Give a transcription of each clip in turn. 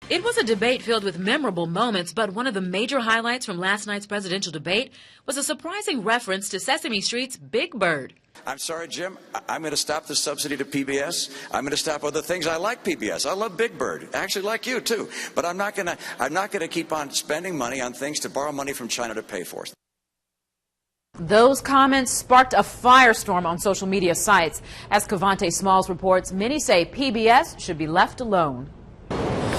It was a debate filled with memorable moments, but one of the major highlights from last night's presidential debate was a surprising reference to Sesame Street's Big Bird. I'm sorry, Jim. I'm going to stop the subsidy to PBS. I'm going to stop other things. I like PBS. I love Big Bird. I actually like you too. But I'm not going to keep on spending money on things to borrow money from China to pay for. Those comments sparked a firestorm on social media sites. As Cavante Smalls reports, many say PBS should be left alone.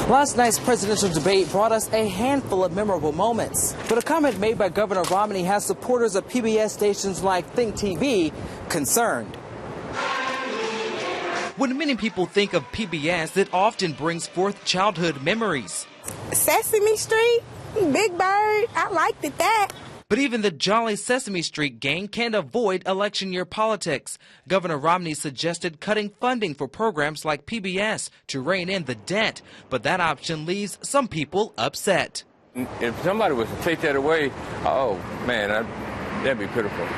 Last night's presidential debate brought us a handful of memorable moments. But a comment made by Governor Romney has supporters of PBS stations like Think TV concerned. When many people think of PBS, it often brings forth childhood memories. Sesame Street, Big Bird, I liked it that. But even the jolly Sesame Street gang can't avoid election year politics. Governor Romney suggested cutting funding for programs like PBS to rein in the debt, but that option leaves some people upset. If somebody was to take that away, oh man, that'd be pitiful.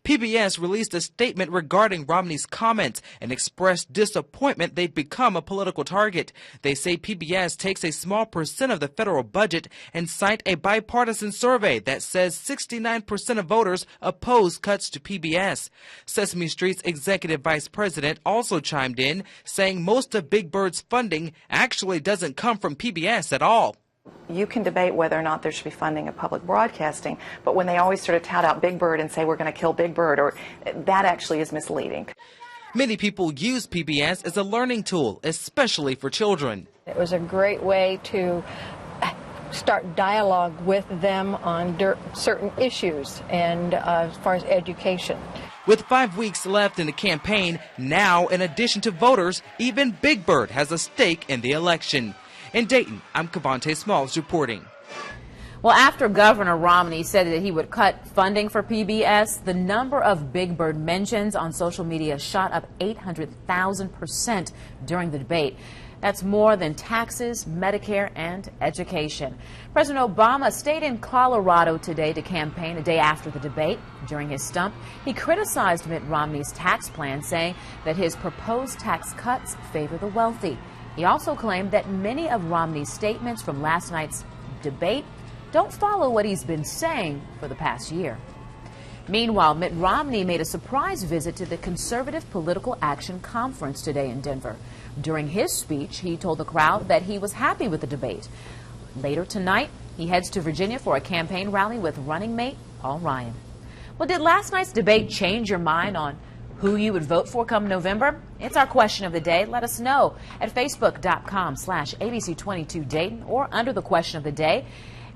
PBS released a statement regarding Romney's comments and expressed disappointment they've become a political target. They say PBS takes a small percent of the federal budget and cite a bipartisan survey that says 69% of voters oppose cuts to PBS. Sesame Street's executive vice president also chimed in, saying most of Big Bird's funding actually doesn't come from PBS at all. You can debate whether or not there should be funding of public broadcasting, but when they always sort of tout out Big Bird and say we're going to kill Big Bird, or that actually is misleading. Many people use PBS as a learning tool, especially for children. It was a great way to start dialogue with them on certain issues and as far as education. With 5 weeks left in the campaign, now in addition to voters, even Big Bird has a stake in the election. In Dayton, I'm Cavante Smalls reporting. Well, after Governor Romney said that he would cut funding for PBS, the number of Big Bird mentions on social media shot up 800,000% during the debate. That's more than taxes, Medicare, and education. President Obama stayed in Colorado today to campaign a day after the debate. During his stump, he criticized Mitt Romney's tax plan, saying that his proposed tax cuts favor the wealthy. He also claimed that many of Romney's statements from last night's debate don't follow what he's been saying for the past year. Meanwhile, Mitt Romney made a surprise visit to the Conservative Political Action Conference today in Denver. During his speech, he told the crowd that he was happy with the debate. Later tonight, he heads to Virginia for a campaign rally with running mate Paul Ryan. Well, did last night's debate change your mind on who you would vote for come November? It's our question of the day. Let us know at facebook.com/ABC22 Dayton or under the question of the day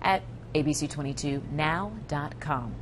at abc22now.com.